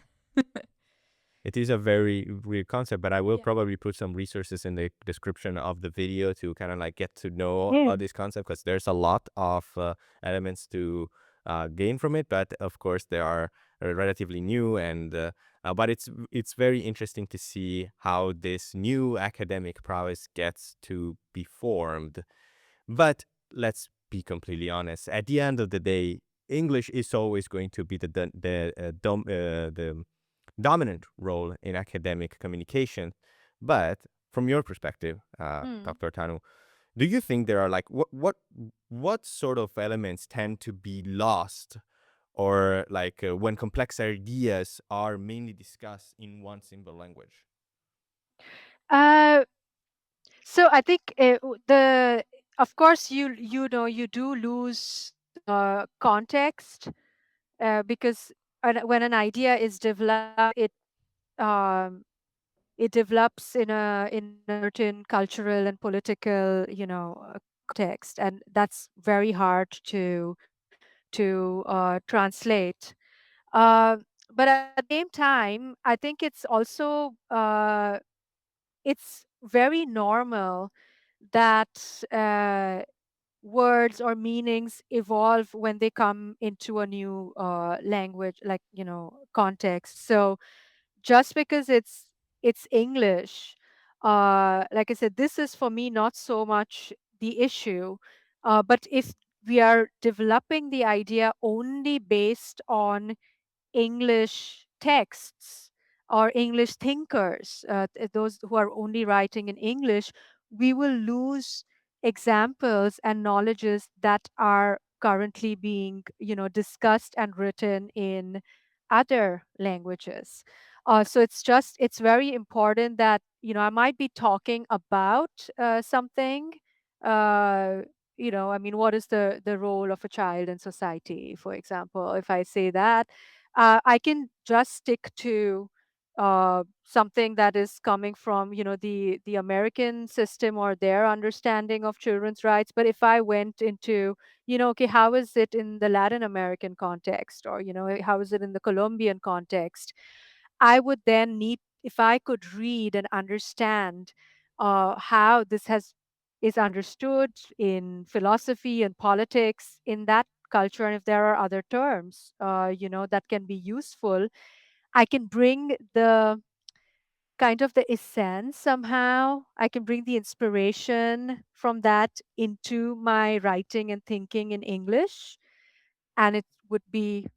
It is a very weird concept, but I will Yeah. probably put some resources in the description of the video to kind of like get to know Yeah. this concept, because there's a lot of elements to gain from it. But of course, they are relatively new, and but it's very interesting to see how this new academic prowess gets to be formed. But let's be completely honest. At the end of the day, English is always going to be the dominant role in academic communication. But from your perspective, Mm. Dr. Tanu, do you think there are like what sort of elements tend to be lost, or like when complex ideas are mainly discussed in one single language? Uh, so I think of course, you do lose context, because when an idea is developed, um, it develops in a certain cultural and political, context, and that's very hard to translate. Uh, but at the same time, I think it's very normal that words or meanings evolve when they come into a new language, like, context. So just because it's English, like I said, this is for me not so much the issue. But if we are developing the idea only based on English texts or English thinkers, those who are only writing in English, we will lose examples and knowledges that are currently being, discussed and written in other languages. So it's very important that I might be talking about something. Uh, I mean, what is the role of a child in society, for example? If I say that, I can just stick to something that is coming from, the American system or their understanding of children's rights. But if I went into, okay, how is it in the Latin American context, or how is it in the Colombian context? I would then need, if I could read and understand how this is understood in philosophy and politics in that culture, and if there are other terms, that can be useful, I can bring the kind of the essence somehow. I can bring the inspiration from that into my writing and thinking in English, and it would be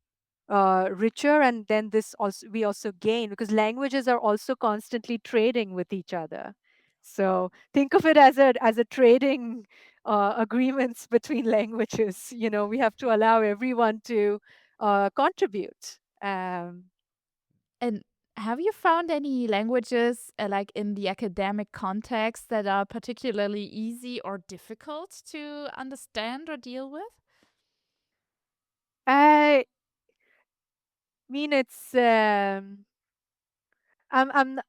richer. And then this also, we also gain, because languages are also constantly trading with each other. So think of it as a trading agreements between languages. We have to allow everyone to contribute. And have you found any languages, like in the academic context, that are particularly easy or difficult to understand or deal with? I mean, it's I'm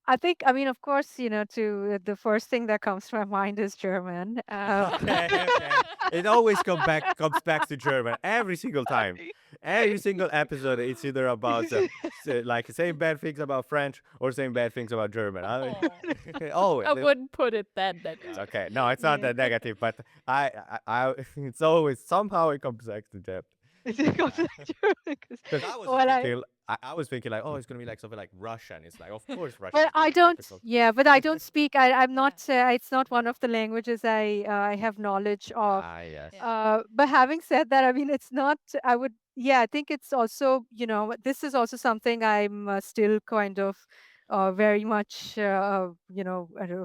I think, I mean, of course, to the first thing that comes to my mind is German. Okay, okay. It always comes back to German every single time. Every single episode, it's either about like saying bad things about French or saying bad things about German. Oh, Always. I wouldn't put it that negative. Okay, no, it's not Yeah. that negative, but it's always somehow it comes back to that. It comes like German 'cause- Because I was well, I thinking, I was thinking like, oh, it's gonna be like something like Russian. It's like, of course, Russian Well, is gonna I be don't. difficult. Yeah, but I don't speak. I'm Yeah. not. It's not one of the languages I have knowledge of. Ah, yes. Yeah. But having said that, I mean, it's not. I would. Yeah, I think it's also. This is also something I'm still kind of. Very much, a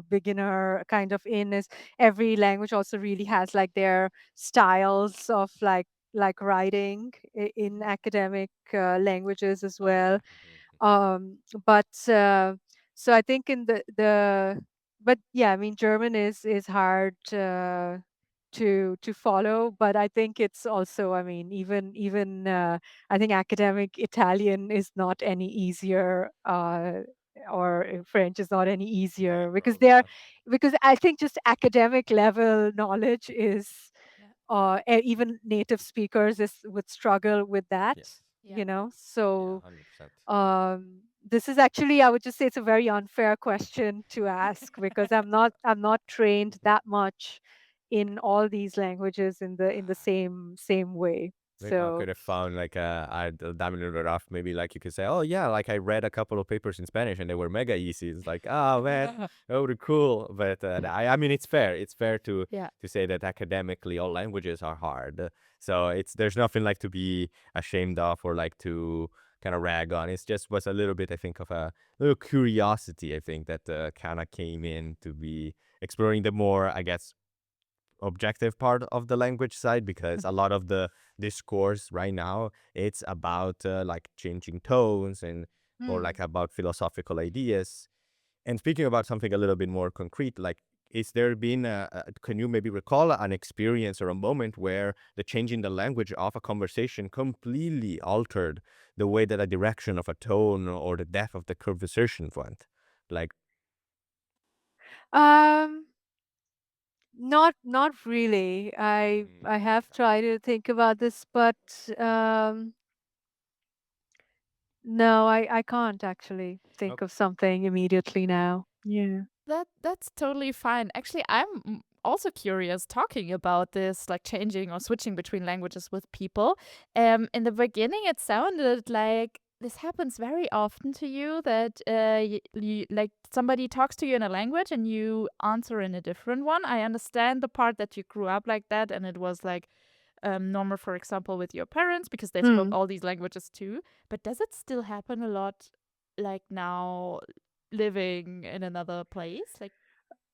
beginner kind of in, is every language also really has like their styles of like writing in academic languages as Oh, yeah. well. But so I think in but yeah, I mean, German is hard to follow, but I think it's also, I mean, even I think academic Italian is not any easier, or French is not any Yeah, easier, because probably not. because I think just academic level knowledge is, Yeah. even native speakers would struggle with that, Yes. Yeah. Yeah, so 100%. this is actually, I would just say, it's a very unfair question to ask, because I'm not trained that much in all these languages in the same way. Maybe I So could have found like a diamond rough. Maybe like you could say, oh yeah, like I read a couple of papers in Spanish and they were mega easy. It's like, oh man, oh cool. But I mean, it's fair. It's fair yeah. to say that academically all languages are hard. So there's nothing like to be ashamed of or like to kind of rag on. It's just was a little bit, I think, of a little curiosity. I think that kind of came in to be exploring the more, I guess, objective part of the language side, because a lot of the discourse right now it's about like changing tones and or Hmm. like about philosophical ideas. And speaking about something a little bit more concrete, like is there been can you maybe recall an experience or a moment where the change in the language of a conversation completely altered the way that a direction of a tone or the depth of the conversation went, like um not really. I have okay. tried to think about this, but um no, I can't actually think of something immediately now. Yeah. That's totally fine. Actually, I'm also curious talking about this, like changing or switching between languages with people. In the beginning, it sounded like this happens very often to you, that like somebody talks to you in a language and you answer in a different one. I understand the part that you grew up like that, and it was like normal, for example, with your parents because they spoke Hmm. all these languages too. But does it still happen a lot, like now living in another place? Like,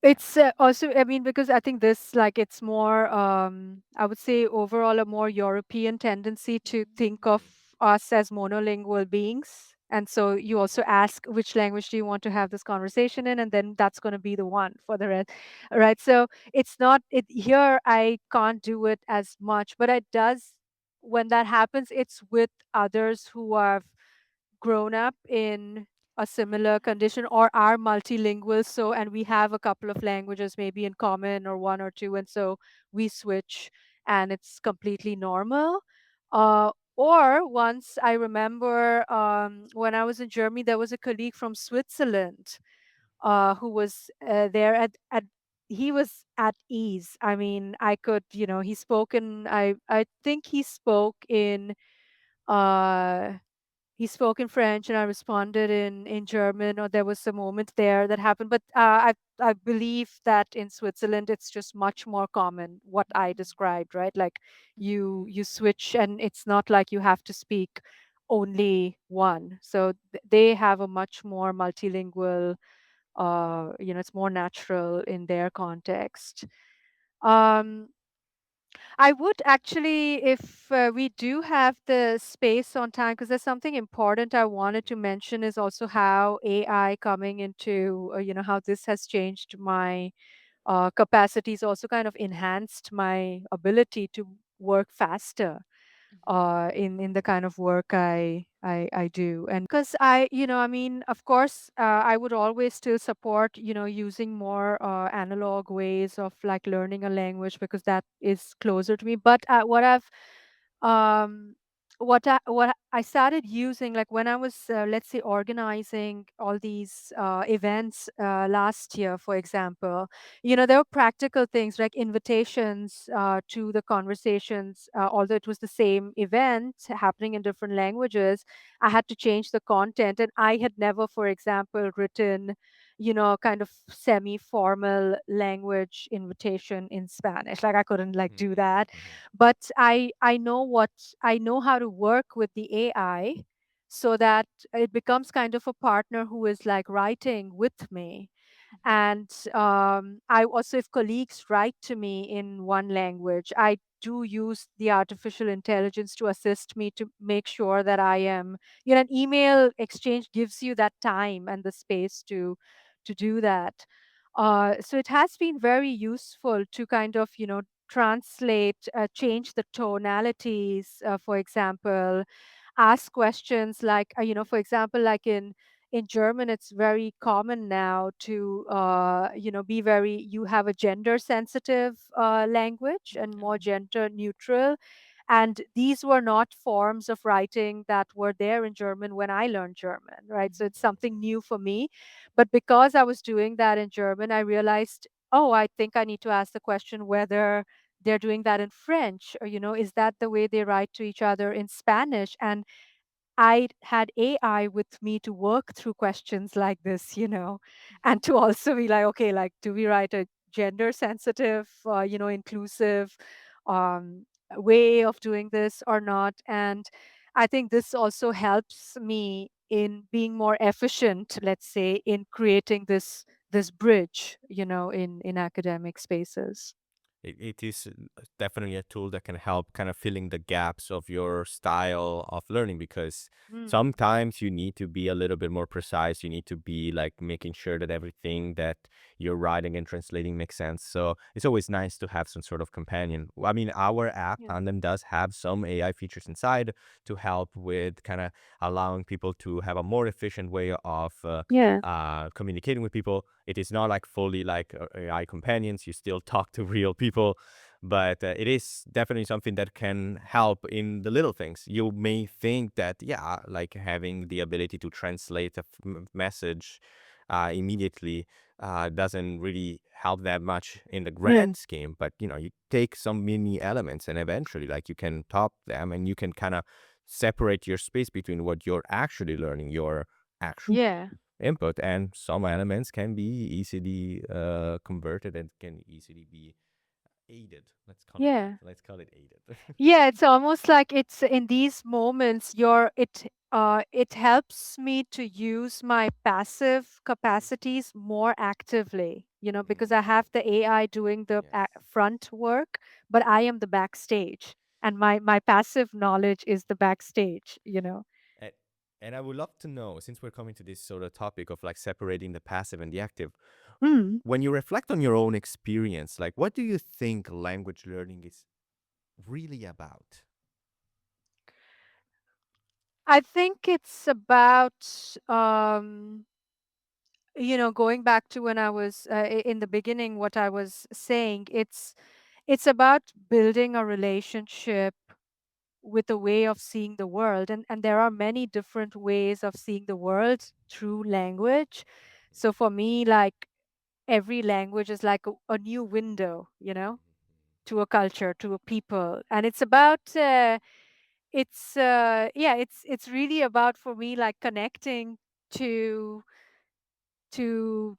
yeah. It's also, I mean, because I think this, like, it's more, I would say, overall a more European tendency to think of Mm. us as monolingual beings. And so you also ask which language do you want to have this conversation in, and then that's going to be the one for the rest, right? So it's not it here. I can't do it as much, but it does when that happens. It's with others who have grown up in a similar condition or are multilingual. So, and we have a couple of languages maybe in common or one or two. And so we switch and it's completely normal. Or once I remember when I was in Germany, there was a colleague from Switzerland who was there he was at ease. I mean, I could, he spoke in, I think uh, he spoke in French and I responded in German, or there was a moment there that happened. But I believe that in Switzerland it's just much more common what I described, right? Like you switch, and it's not like you have to speak only one. So they have a much more multilingual. It's more natural in their context. Um, I would actually, if we do have the space on time, because there's something important I wanted to mention is also how AI coming into, how this has changed my capacities, also kind of enhanced my ability to work faster in the kind of work I do. And because I mean, of course, I would always still support, using more analog ways of like learning a language because that is closer to me. But um what I started using, like when I was let's say organizing all these events last year, for example, there were practical things like invitations to the conversations. Although it was the same event happening in different languages, I had to change the content, and I had never, for example, written kind of semi-formal language invitation in Spanish. Like I couldn't like do Mhm, that, mhm, but I know how to work with the AI so that it becomes kind of a partner who is like writing with me. And I also, if colleagues write to me in one language, I do use the artificial intelligence to assist me to make sure that I am, an email exchange gives you that time and the space to do that. So it has been very useful to kind of, translate, change the tonalities, for example, ask questions like, for example, like in German, it's very common now to, be very, you have a gender sensitive language and more gender neutral. And these were not forms of writing that were there in German when I learned German, right? So it's something new for me. But because I was doing that in German, I realized, oh, I think I need to ask the question whether they're doing that in French, or, is that the way they write to each other in Spanish? And I had AI with me to work through questions like this, and to also be like, okay, like, do we write a gender sensitive, inclusive way of doing this or not? And I think this also helps me in being more efficient, let's say, in creating this bridge, in academic spaces. it is definitely a tool that can help kind of filling the gaps of your style of learning, because Mm. sometimes you need to be a little bit more precise. You need to be like making sure that everything that you're writing and translating makes sense. So it's always nice to have some sort of companion. I mean, our app Yeah. Tandem does have some AI features inside to help with kind of allowing people to have a more efficient way of Yeah. communicating with people. It is not like fully like AI companions. You still talk to real people, but it is definitely something that can help in the little things. You may think that, yeah, like having the ability to translate a message immediately doesn't really help that much in the Yeah. grand scheme, but you take some mini elements and eventually like you can top them and you can kind of separate your space between what you're actually learning, your actual Yeah. input, and some elements can be easily converted and can easily be aided. Let's call it that. Yeah. Let's call it aided. Yeah, it's almost like it's in these moments it helps me to use my passive capacities more actively, because I have the AI doing the Yes. front work, but I am the backstage, and my passive knowledge is the backstage. And I would love to know, since we're coming to this sort of topic of like separating the passive and the active, Mm. when you reflect on your own experience, like what do you think language learning is really about? I think it's about, going back to when I was in the beginning, what I was saying. It's about building a relationship with a way of seeing the world, and there are many different ways of seeing the world through language. So for me, like, every language is like a new window, to a culture, to a people, and it's about yeah, it's really about, for me, like, connecting to to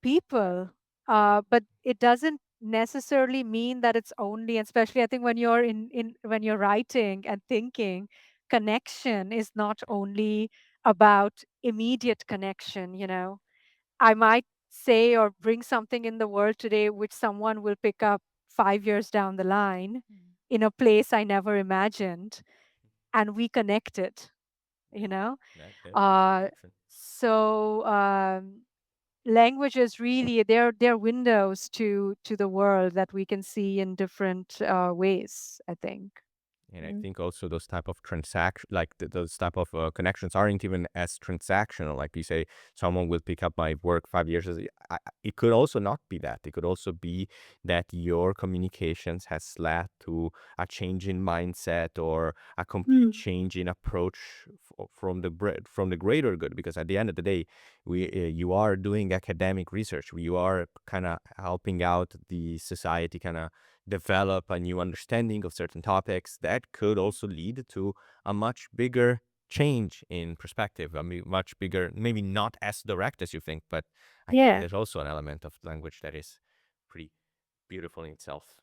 people. But it doesn't necessarily mean that it's only, and especially I think when you're in when you're writing and thinking, connection is not only about immediate connection. I might say or bring something in the world today which someone will pick up 5 years down the line Mm. in a place I never imagined, and we connected, you Yeah, know that is a uh connection. so languages, really, they're windows to the world that we can see in different ways, I think. And I Mm. think also those type of transaction, like those type of connections aren't even as transactional. Like you say, someone will pick up my work 5 years. It could also not be that. It could also be that your communications has led to a change in mindset or a complete Mm. change in approach from the greater good. Because at the end of the day, you are doing academic research. You are kind of helping out the society, kind of develop a new understanding of certain topics that could also lead to a much bigger change in perspective. I mean, much bigger, maybe not as direct as you think, but I think Yeah, there's also an element of language that is pretty beautiful in itself.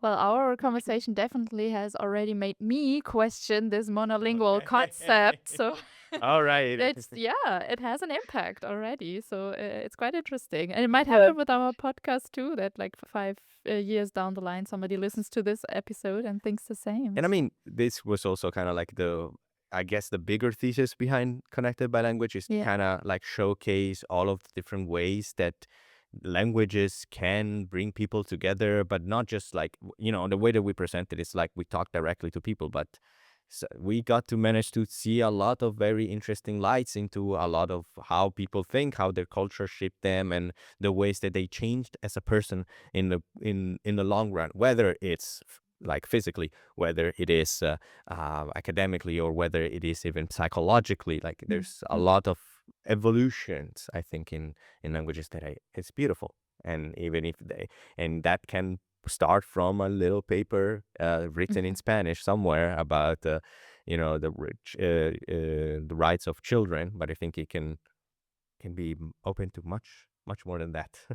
Well, our definitely. conversation definitely has already made me question this monolingual Okay. concept. So All right. it's, yeah, it has an impact already. So it's quite interesting. And it might happen Good. with our podcast too, that like 5 years down the line, somebody listens to this episode and thinks the same. And I mean, this was also kind of like I guess the bigger thesis behind Connected by Language is to Yeah. kind of like showcase all of the different ways that languages can bring people together, but not just like, the way that we present it is like we talk directly to people, but we got to manage to see a lot of very interesting lights into a lot of how people think, how their culture shaped them, and the ways that they changed as a person in the long run, whether it's like physically, whether it is academically, or whether it is even psychologically. Like Mm. there's a lot of evolutions, I think, in languages that it's beautiful. And even if and that can start from a little paper written in Mhm. Spanish somewhere about the rights of children, but I think it can be open to much more than that.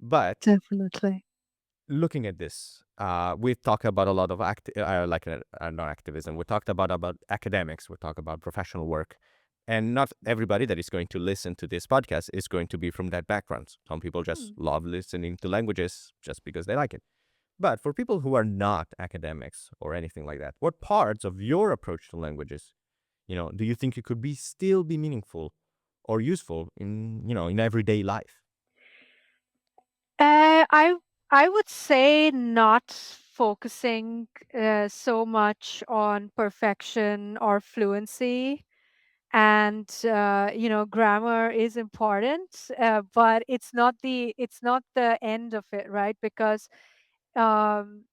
But Definitely. looking at this, we've talked about a lot of not activism. We talked about academics. We talked about professional work, and not everybody that is going to listen to this podcast is going to be from that background. Some people just Mm. love listening to languages just because they like it. But for people who are not academics or anything like that, what parts of your approach to languages, do you think it could still be meaningful or useful in everyday life? I would say not focusing so much on perfection or fluency, and grammar is important, but it's not the end of it, right? Because um,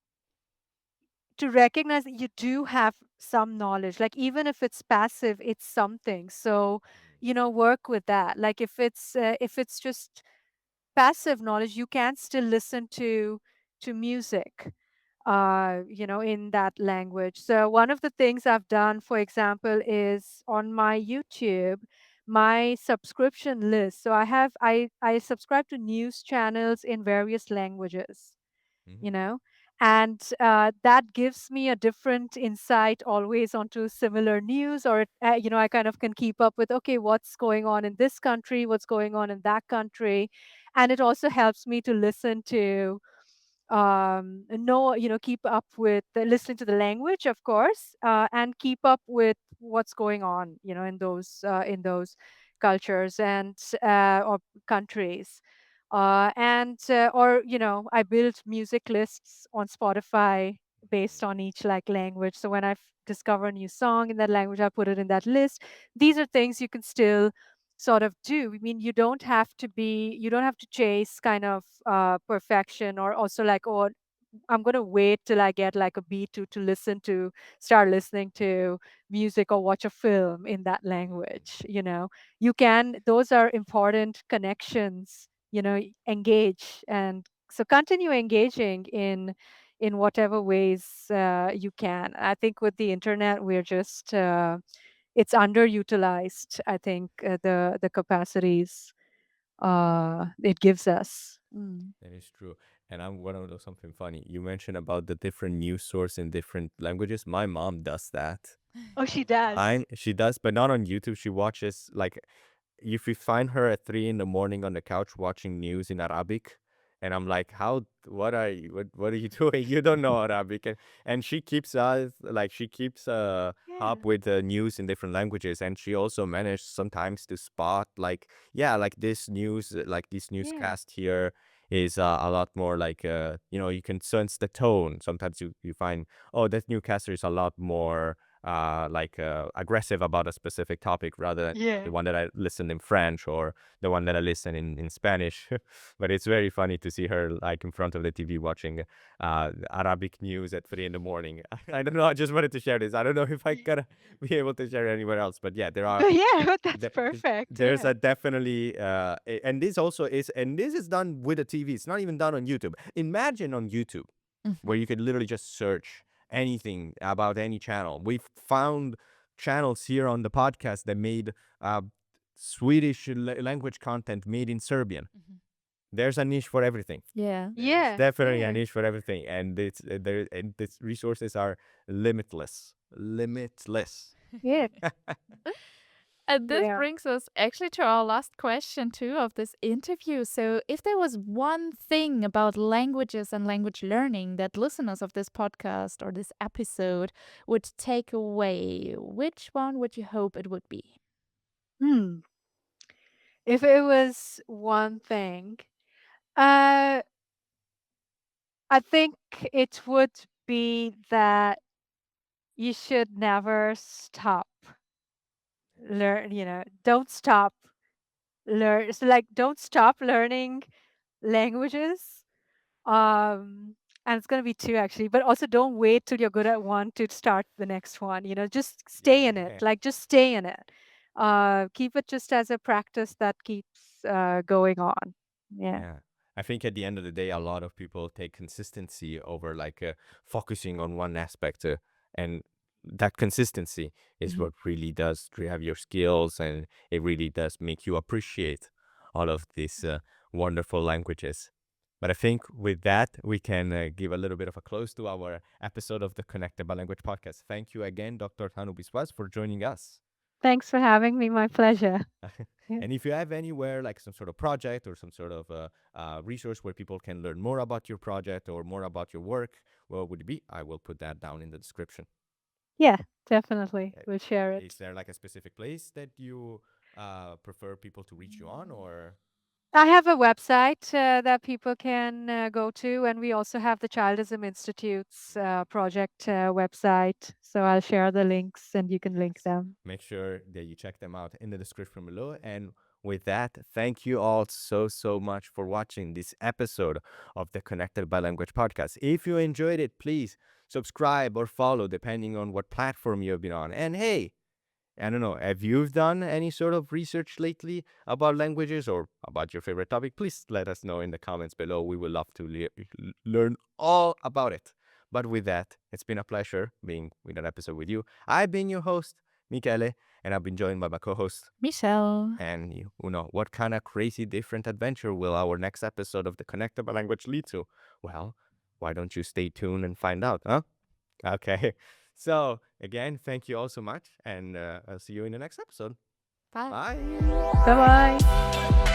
to recognize that you do have some knowledge, like, even if it's passive, it's something. So work with that. Like, if it's just passive knowledge, you can still listen to music in that language. So one of the things I've done, for example, is on my YouTube, my subscription list. So I subscribe to news channels in various languages, Mm-hmm. you know and that gives me a different insight always onto similar news, or I kind of can keep up with, okay, what's going on in this country, what's going on in that country. And it also helps me to listen to know, keep up with listening to the language, of course, and keep up with what's going on, in those cultures and or countries. And or I build music lists on Spotify based on each like language. So when I discover a new song in that language, I put it in that list. These are things you can still sort of do. I mean, you don't have to chase kind of perfection, or also like, oh, I'm going to wait till I get like a beat to start listening to music or watch a film in that language. You can, those are important connections, engage. And so continue engaging in whatever ways you can. I think with the internet, we're just, it's underutilized, I think, the capacities it gives us. Mm. That is true. And I'm want to know something funny. You mentioned about the different news source in different languages. My mom does that. Oh, she does. She does, but not on YouTube. She watches like if you find her at 3 in the morning on the couch watching news in Arabic, and I'm like, how? What are you doing? You don't know Arabic, and she keeps us like she keeps Yeah. up with the news in different languages, and she also managed sometimes to spot like yeah, like this news, like this Yeah. newscast here is a lot more like you can sense the tone. Sometimes you find oh that newscaster is a lot more like aggressive about a specific topic rather than Yeah. the one that I listened in French or the one that I listen in Spanish. But it's very funny to see her like in front of the TV watching Arabic news at 3 in the morning. I don't know. I just wanted to share this. I don't know if I gotta be able to share it anywhere else. But yeah, there are Yeah, but that's the- perfect. there's Yeah. a definitely and this also is and this is done with a TV. It's not even done on YouTube. Imagine on YouTube where Mhm. you could literally just search anything about any channel. We've found channels here on the podcast that made Swedish language content made in Serbian. Mhm. There's a niche for everything. Yeah. There is Yeah. definitely a Yeah. niche for everything, and these resources are limitless, limitless. Yeah. And this Yeah. brings us actually to our last question, too, of this interview. So, if there was one thing about languages and language learning that listeners of this podcast or this episode would take away, which one would you hope it would be? Hmm. If it was one thing, uh, I think it would be that you should never stop learn. Don't stop learn. So like, don't stop learning languages. Um, and it's gonna be two actually, but also don't wait till you're good at one to start the next one. Just stay in it. Yeah. Like, just stay in it. Keep it just as a practice that keeps going on. Yeah. Yeah. I think at the end of the day, a lot of people take consistency over like focusing on one aspect. And that consistency is Mhm. what really does have your skills and it really does make you appreciate all of these wonderful languages. But I think with that, we can give a little bit of a close to our episode of the Connected by Language podcast. Thank you again, Dr. Tanu Biswas, for joining us. Thanks for having me. My pleasure. Yeah. And if you have anywhere like some sort of project or some sort of resource where people can learn more about your project or more about your work, what would it be? I will put that down in the description. Yeah, definitely. Uh, We'll share Is it. there like a specific place that you prefer people to reach you on, or I have a website that people can go to, and we also have the Childism Institute's project website. So I'll share the links and you can link yes, them. make sure that you check them out in the description below. And with that, thank you all so much for watching this episode of the Connected by Language podcast. If you enjoyed it, please subscribe or follow depending on what platform you have been on. And hey, I don't know, have you done any sort of research lately about languages or about your favorite topic? Please let us know in the comments below. We would love to learn all about it. But with that, it's been a pleasure being with an episode with you. I've been your host, Michele, and I've been joined by my co-host. Michelle. And you know, what kind of crazy different adventure will our next episode of the Connected by Language lead to? Well, why don't you stay tuned and find out, huh? Okay. So, again, thank you all so much, and I'll see you in the next episode. Bye. Bye. Bye bye.